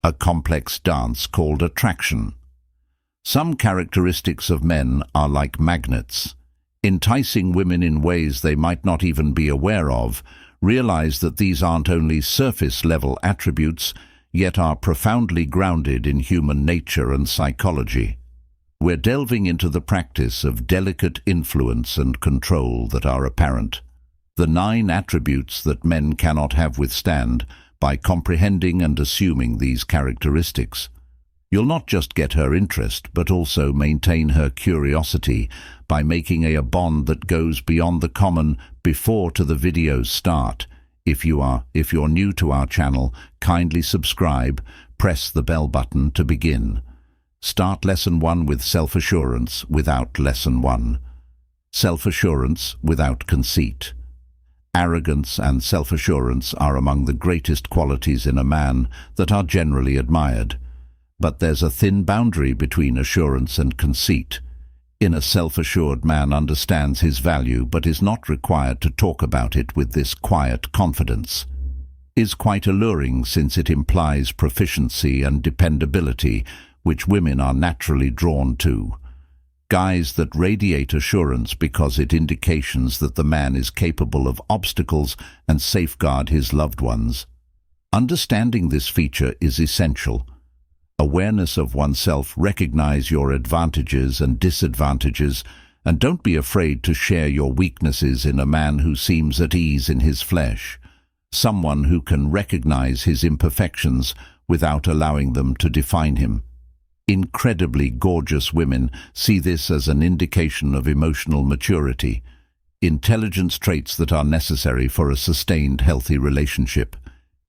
a complex dance called attraction. Some characteristics of men are like magnets, enticing women in ways they might not even be aware of. Realize that these aren't only surface-level attributes, yet are profoundly grounded in human nature and psychology. We're delving into the practice of delicate influence and control that are apparent, the 9 attributes that men cannot have withstand. By comprehending and assuming these characteristics, you'll not just get her interest, but also maintain her curiosity by making a bond that goes beyond the common. Before the videos start, if you're new to our channel, kindly subscribe, press the bell button to begin. Start Lesson 1 with self-assurance without Lesson 1. Self-assurance without conceit. Arrogance and self-assurance are among the greatest qualities in a man that are generally admired. But there's a thin boundary between assurance and conceit. A self-assured man understands his value but is not required to talk about it with this quiet confidence. Is quite alluring since it implies proficiency and dependability, which women are naturally drawn to. Guys that radiate assurance because it indications that the man is capable of obstacles and safeguard his loved ones. Understanding this feature is essential. Awareness of oneself, recognize your advantages and disadvantages, and don't be afraid to share your weaknesses. In a man who seems at ease in his flesh, someone who can recognize his imperfections without allowing them to define him. Incredibly gorgeous women see this as an indication of emotional maturity, intelligence traits that are necessary for a sustained, healthy relationship.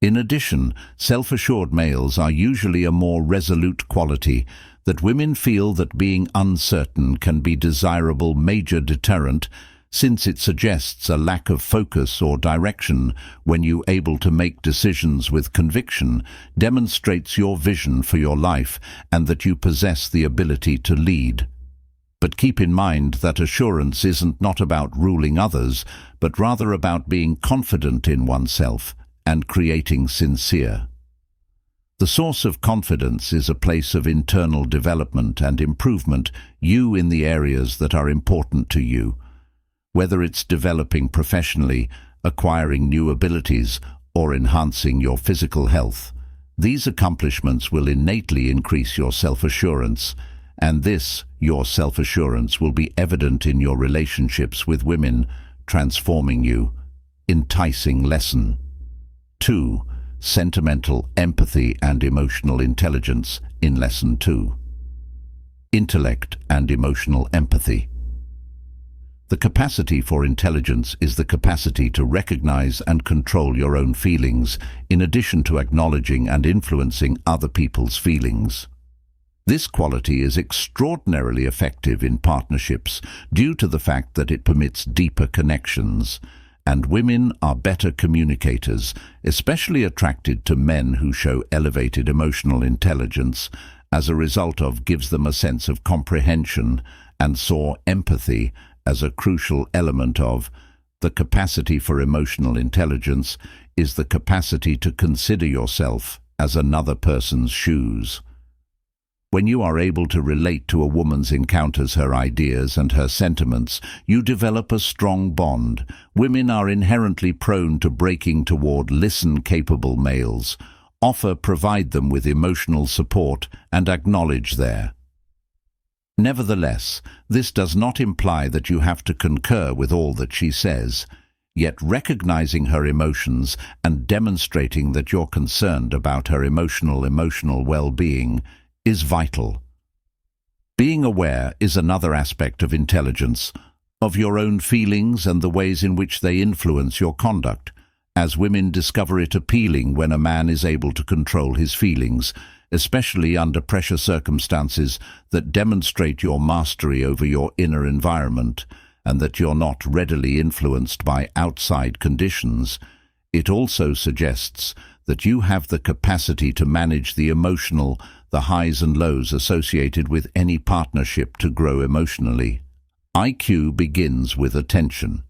In addition, self-assured males are usually a more resolute quality that women feel that being uncertain can be desirable major deterrent, since it suggests a lack of focus or direction. When you're able to make decisions with conviction, demonstrates your vision for your life and that you possess the ability to lead. But keep in mind that assurance isn't not about ruling others, but rather about being confident in oneself and creating sincere. The source of confidence is a place of internal development and improvement, you in the areas that are important to you. Whether it's developing professionally, acquiring new abilities, or enhancing your physical health, these accomplishments will innately increase your self-assurance, and your self-assurance will be evident in your relationships with women, transforming you. Enticing Lesson 2. Sentimental empathy and emotional intelligence in Lesson 2. Intellect and emotional empathy. The capacity for intelligence is the capacity to recognize and control your own feelings, in addition to acknowledging and influencing other people's feelings. This quality is extraordinarily effective in partnerships due to the fact that it permits deeper connections, and women are better communicators, especially attracted to men who show elevated emotional intelligence, as a result of gives them a sense of comprehension and saw empathy as a crucial element of. The capacity for emotional intelligence is the capacity to consider yourself as another person's shoes. When you are able to relate to a woman's encounters, her ideas and her sentiments, you develop a strong bond. Women are inherently prone to breaking toward listen-capable males. Provide them with emotional support and acknowledge their. Nevertheless, this does not imply that you have to concur with all that she says, yet recognizing her emotions and demonstrating that you're concerned about her emotional well-being is vital. Being aware is another aspect of intelligence, of your own feelings and the ways in which they influence your conduct, as women discover it appealing when a man is able to control his feelings, especially under pressure circumstances that demonstrate your mastery over your inner environment and that you're not readily influenced by outside conditions. It also suggests that you have the capacity to manage the highs and lows associated with any partnership to grow emotionally. IQ begins with attention.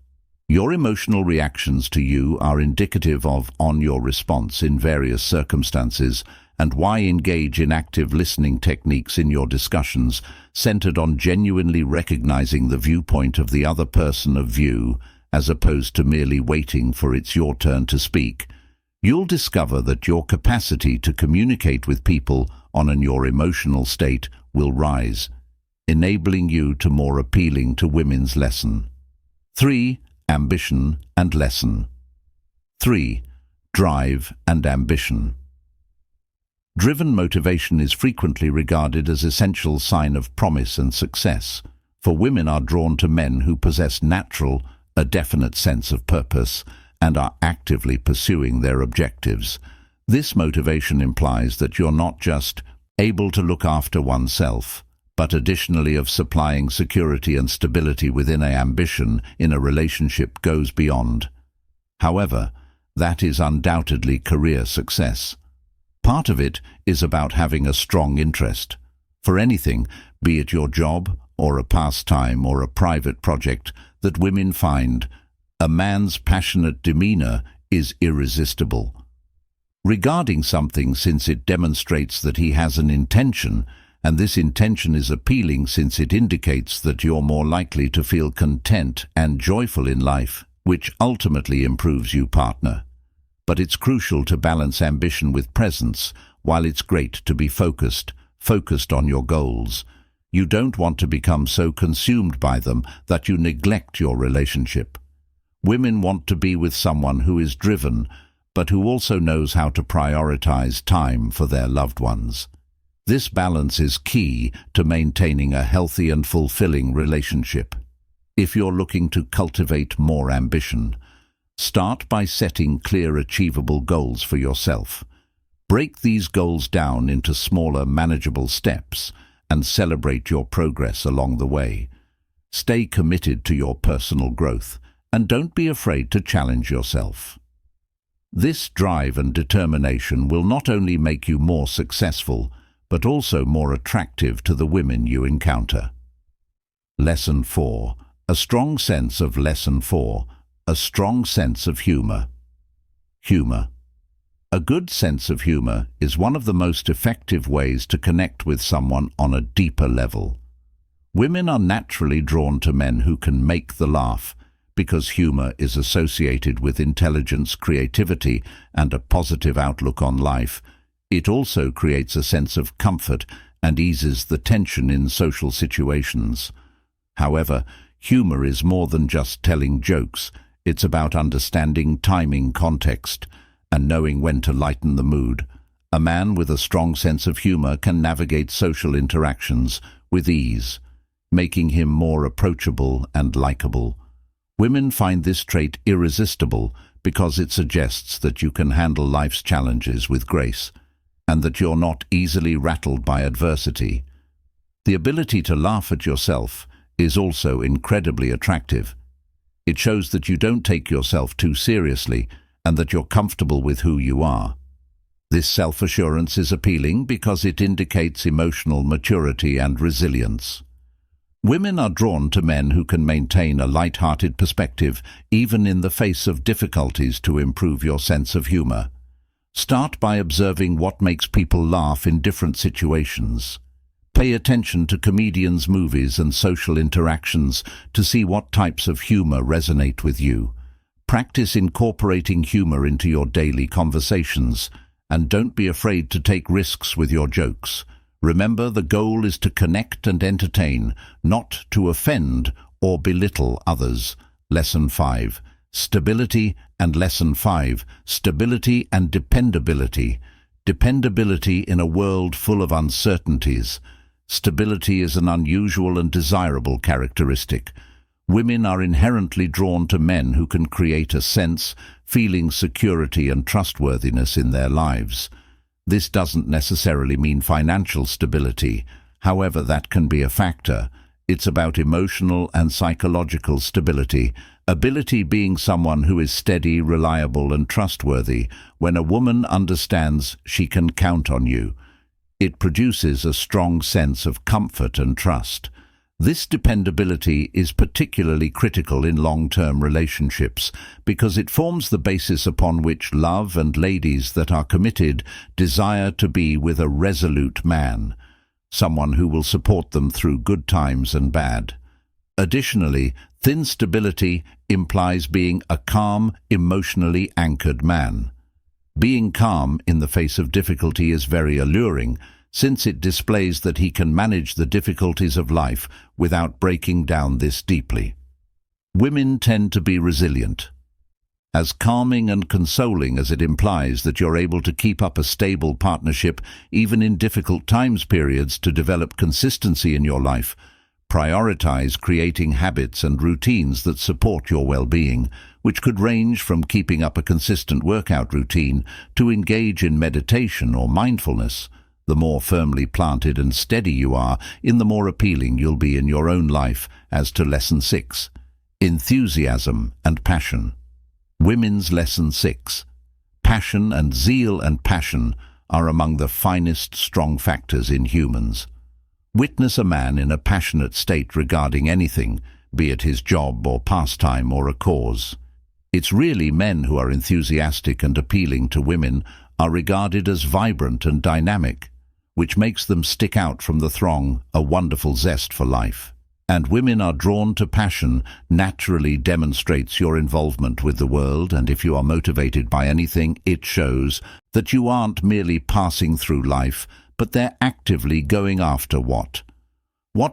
Your emotional reactions to you are indicative of your response in various circumstances, and why engage in active listening techniques in your discussions centered on genuinely recognizing the viewpoint of the other person of view, as opposed to merely waiting for it's your turn to speak. You'll discover that your capacity to communicate with people on your emotional state will rise, enabling you to more appealing to women's lesson. 3. Ambition and lesson. 3. Drive and ambition. Driven motivation is frequently regarded as an essential sign of promise and success, for women are drawn to men who possess a definite sense of purpose and are actively pursuing their objectives. This motivation implies that you're not just able to look after oneself, but additionally of supplying security and stability within an ambition in a relationship goes beyond. However, that is undoubtedly career success. Part of it is about having a strong interest for anything, be it your job or a pastime or a private project, that women find a man's passionate demeanor is irresistible. Regarding something since it demonstrates that he has an intention, and this intention is appealing since it indicates that you're more likely to feel content and joyful in life, which ultimately improves your partner. But it's crucial to balance ambition with presence. While it's great to be focused on your goals, you don't want to become so consumed by them that you neglect your relationship. Women want to be with someone who is driven, but who also knows how to prioritize time for their loved ones. This balance is key to maintaining a healthy and fulfilling relationship. If you're looking to cultivate more ambition, start by setting clear, achievable goals for yourself. Break these goals down into smaller, manageable steps and celebrate your progress along the way. Stay committed to your personal growth and don't be afraid to challenge yourself. This drive and determination will not only make you more successful, but also more attractive to the women you encounter. Lesson 4. A strong sense of humor. Humor. A good sense of humor is one of the most effective ways to connect with someone on a deeper level. Women are naturally drawn to men who can make them laugh, because humor is associated with intelligence, creativity, and a positive outlook on life. It also creates a sense of comfort and eases the tension in social situations. However, humor is more than just telling jokes. It's about understanding timing, context, and knowing when to lighten the mood. A man with a strong sense of humor can navigate social interactions with ease, making him more approachable and likable. Women find this trait irresistible because it suggests that you can handle life's challenges with grace, and that you're not easily rattled by adversity. The ability to laugh at yourself is also incredibly attractive. It shows that you don't take yourself too seriously and that you're comfortable with who you are. This self-assurance is appealing because it indicates emotional maturity and resilience. Women are drawn to men who can maintain a light-hearted perspective even in the face of difficulties. To improve your sense of humor, start by observing what makes people laugh in different situations. Pay attention to comedians, movies, and social interactions to see what types of humor resonate with you. Practice incorporating humor into your daily conversations, and don't be afraid to take risks with your jokes. Remember, the goal is to connect and entertain, not to offend or belittle others. Lesson 5. Stability and Lesson 5. Stability and dependability. Dependability in a world full of uncertainties. Stability is an unusual and desirable characteristic. Women are inherently drawn to men who can create a sense, feeling security and trustworthiness in their lives. This doesn't necessarily mean financial stability, however that can be a factor. It's about emotional and psychological stability, ability being someone who is steady, reliable and trustworthy. When a woman understands she can count on you, it produces a strong sense of comfort and trust. This dependability is particularly critical in long-term relationships because it forms the basis upon which love and ladies that are committed desire to be with a resolute man, someone who will support them through good times and bad. Additionally, thin stability implies being a calm, emotionally anchored man. Being calm in the face of difficulty is very alluring, since it displays that he can manage the difficulties of life without breaking down this deeply. Women tend to be resilient. As calming and consoling as it implies that you're able to keep up a stable partnership even in difficult times periods to develop consistency in your life, prioritize creating habits and routines that support your well-being, which could range from keeping up a consistent workout routine to engage in meditation or mindfulness. The more firmly planted and steady you are, the more appealing you'll be in your own life. As to Lesson 6, Enthusiasm and Passion. Women's Lesson 6. Passion and zeal and passion are among the finest strong factors in humans. Witness a man in a passionate state regarding anything, be it his job or pastime or a cause. It's really men who are enthusiastic and appealing to women are regarded as vibrant and dynamic, which makes them stick out from the throng, a wonderful zest for life. And women are drawn to passion naturally demonstrates your involvement with the world, and if you are motivated by anything, it shows that you aren't merely passing through life, but they're actively going after what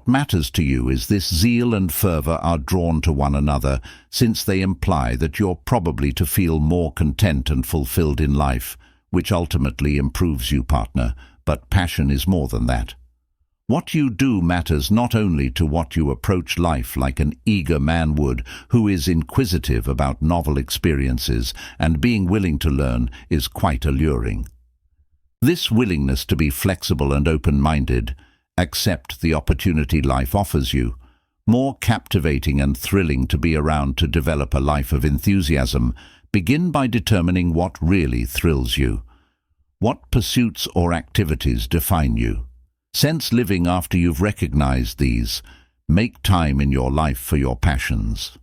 matters to you. Is this zeal and fervor are drawn to one another, since they imply that you're probably to feel more content and fulfilled in life, which ultimately improves you, partner. But passion is more than that. What you do matters not only to what you approach life like an eager man would, who is inquisitive about novel experiences and being willing to learn is quite alluring. This willingness to be flexible and open-minded, accept the opportunity life offers you, more captivating and thrilling to be around to develop a life of enthusiasm, begin by determining what really thrills you. What pursuits or activities define you? Since living after you've recognized these, make time in your life for your passions.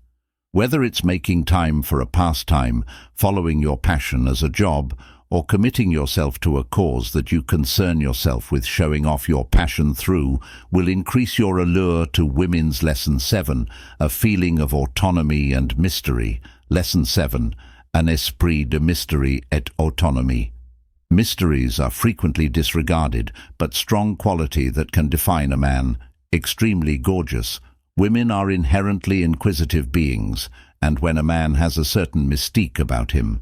Whether it's making time for a pastime, following your passion as a job, or committing yourself to a cause that you concern yourself with showing off your passion through, will increase your allure to Women's Lesson 7, a feeling of autonomy and mystery. Lesson 7, un esprit de mystery et autonomie. Mysteries are frequently disregarded, but strong quality that can define a man. Extremely gorgeous. Women are inherently inquisitive beings, and when a man has a certain mystique about him.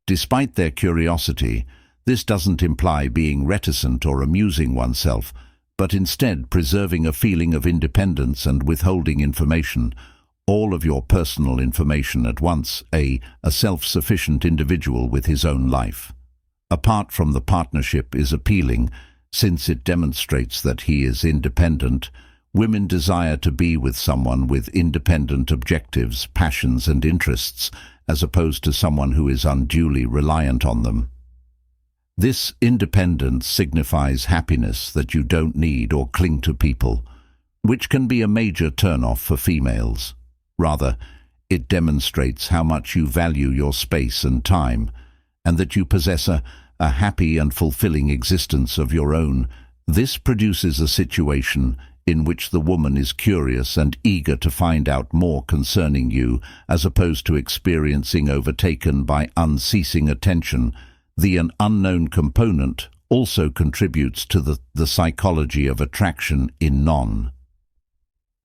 Despite their curiosity, this doesn't imply being reticent or amusing oneself, but instead preserving a feeling of independence and withholding information, all of your personal information at once, a self-sufficient individual with his own life. Apart from the partnership is appealing, since it demonstrates that he is independent. Women desire to be with someone with independent objectives, passions and interests, as opposed to someone who is unduly reliant on them. This independence signifies happiness that you don't need or cling to people, which can be a major turn-off for females. Rather, it demonstrates how much you value your space and time, and that you possess a happy and fulfilling existence of your own. This produces a situation in which the woman is curious and eager to find out more concerning you, as opposed to experiencing overtaken by unceasing attention. The unknown component also contributes to the psychology of attraction in non.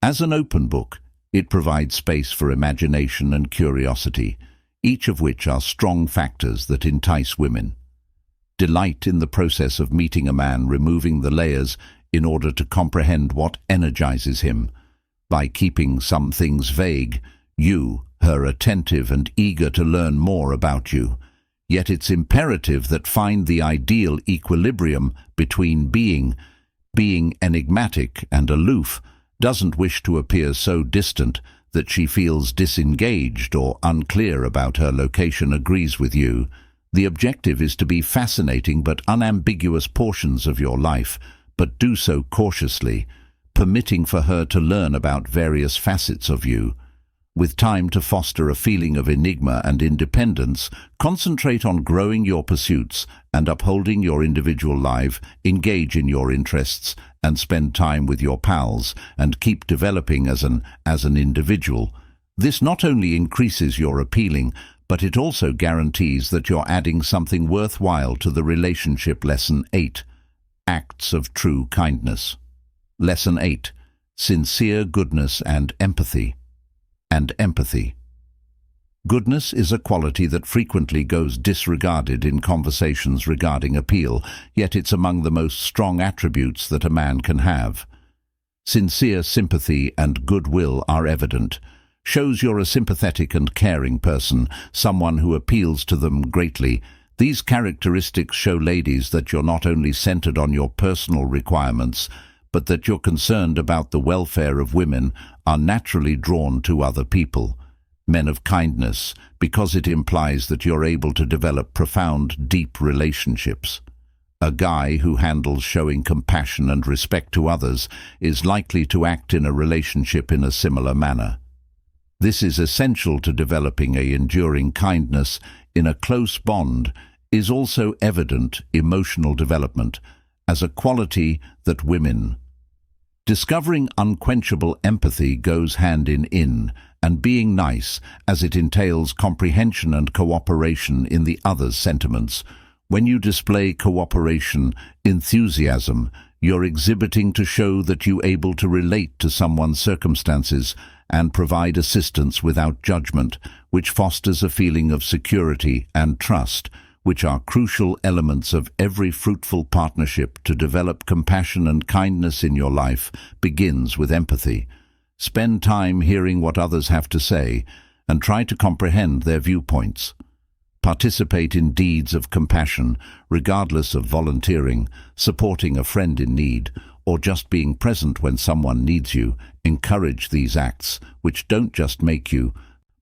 As an open book, it provides space for imagination and curiosity, each of which are strong factors that entice women. Delight in the process of meeting a man, removing the layers in order to comprehend what energizes him. By keeping some things vague, you, her attentive and eager to learn more about you. Yet it's imperative that find the ideal equilibrium between being enigmatic and aloof, doesn't wish to appear so distant that she feels disengaged or unclear about her location, agrees with you. The objective is to be fascinating but unambiguous portions of your life, but do so cautiously. permitting for her to learn about various facets of you. With time to foster a feeling of enigma and independence, concentrate on growing your pursuits and upholding your individual life, engage in your interests, and spend time with your pals, and keep developing as an individual. This not only increases your appealing, but it also guarantees that you're adding something worthwhile to the relationship. Lesson 8. Acts of True Kindness. Lesson 8. Sincere Goodness and Empathy. Goodness is a quality that frequently goes disregarded in conversations regarding appeal, yet it's among the most strong attributes that a man can have. Sincere sympathy and goodwill are evident. Shows you're a sympathetic and caring person, someone who appeals to them greatly. These characteristics show ladies that you're not only centered on your personal requirements, but that you're concerned about the welfare of women, are naturally drawn to other people. Men of kindness, because it implies that you're able to develop profound, deep relationships. A guy who handles showing compassion and respect to others is likely to act in a relationship in a similar manner. This is essential to developing an enduring kindness in a close bond. Is also evident emotional development as a quality that women. Discovering unquenchable empathy goes hand in, and being nice, as it entails comprehension and cooperation in the other's sentiments. When you display cooperation, enthusiasm, you're exhibiting to show that you're able to relate to someone's circumstances and provide assistance without judgment, which fosters a feeling of security and trust, which are crucial elements of every fruitful partnership. To develop compassion and kindness in your life begins with empathy. Spend time hearing what others have to say and try to comprehend their viewpoints. Participate in deeds of compassion, regardless of volunteering, supporting a friend in need, or just being present when someone needs you. Encourage these acts, which don't just make you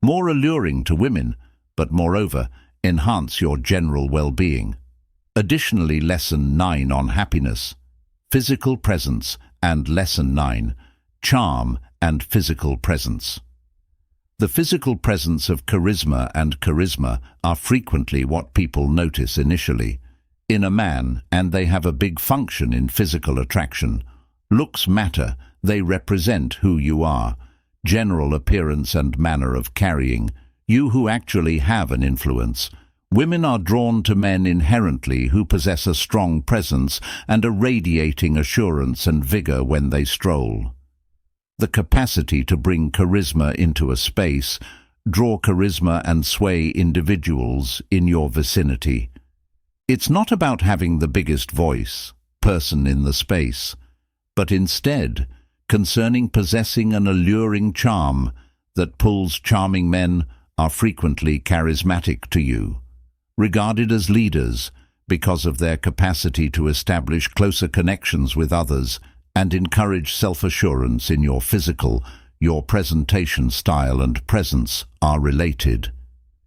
more alluring to women, but moreover, enhance your general well-being. Additionally, Lesson 9 on happiness, physical presence, and Lesson 9, charm and physical presence. The physical presence of charisma and charisma are frequently what people notice initially in a man, and they have a big function in physical attraction. Looks matter, they represent who you are, general appearance and manner of carrying, you who actually have an influence. Women are drawn to men inherently who possess a strong presence and a radiating assurance and vigor when they stroll. The capacity to bring charisma into a space, draw charisma and sway individuals in your vicinity. It's not about having the biggest voice, person in the space, but instead concerning possessing an alluring charm that pulls. Charming men are frequently charismatic to you, regarded as leaders because of their capacity to establish closer connections with others and encourage self-assurance in your physical. Your presentation style and presence are related.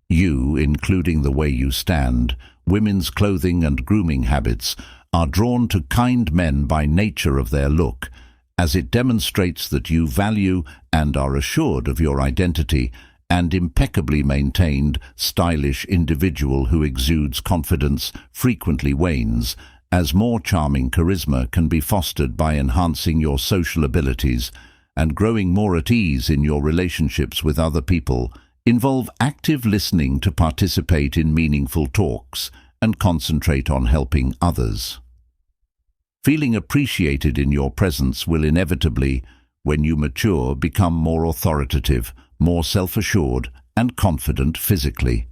You, including the way you stand, women's clothing and grooming habits, are drawn to kind men by nature of their look, as it demonstrates that you value and are assured of your identity. And impeccably maintained, stylish individual who exudes confidence frequently wanes, as more charming charisma can be fostered by enhancing your social abilities and growing more at ease in your relationships with other people. Involve active listening to participate in meaningful talks and concentrate on helping others. Feeling appreciated in your presence will inevitably, when you mature, become more authoritative, more self-assured and confident physically.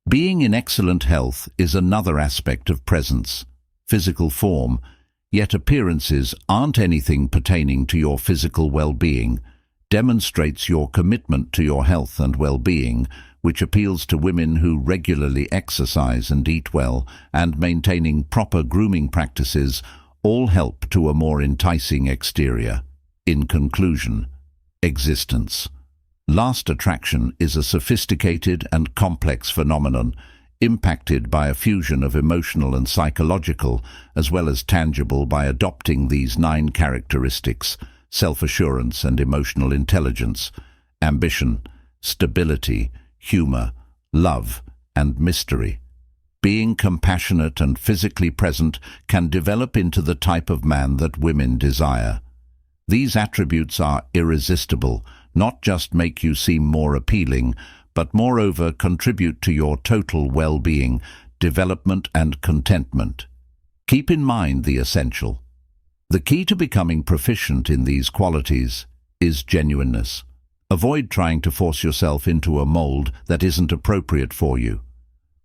Being in excellent health is another aspect of presence, physical form, yet appearances aren't anything pertaining to your physical well-being, demonstrates your commitment to your health and well-being, which appeals to women who regularly exercise and eat well, and maintaining proper grooming practices all help to a more enticing exterior. In conclusion, existence. Lust attraction is a sophisticated and complex phenomenon. impacted by a fusion of emotional and psychological, as well as tangible, by adopting these 9 characteristics: self-assurance and emotional intelligence, ambition, stability, humour, love, and mystery. Being compassionate and physically present can develop into the type of man that women desire. These attributes are irresistible, not just make you seem more appealing, but moreover contribute to your total well-being, development and contentment. Keep in mind the essential. The key to becoming proficient in these qualities is genuineness. Avoid trying to force yourself into a mold that isn't appropriate for you.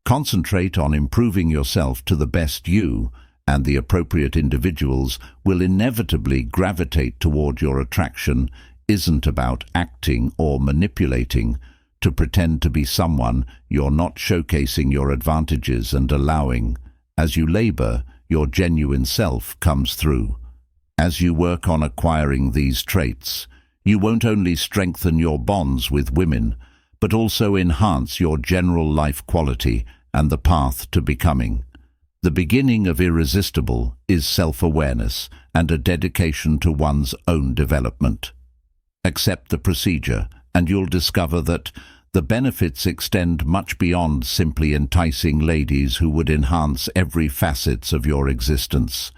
Concentrate on improving yourself to the best you, and the appropriate individuals will inevitably gravitate toward your attraction. Isn't about acting or manipulating to pretend to be someone you're not, showcasing your advantages and allowing, as you labor, your genuine self comes through. As you work on acquiring these traits, you won't only strengthen your bonds with women, but also enhance your general life quality and the path to becoming. The beginning of irresistible is self-awareness and a dedication to one's own development. Accept the procedure, and you'll discover that the benefits extend much beyond simply enticing ladies who would enhance every facet of your existence.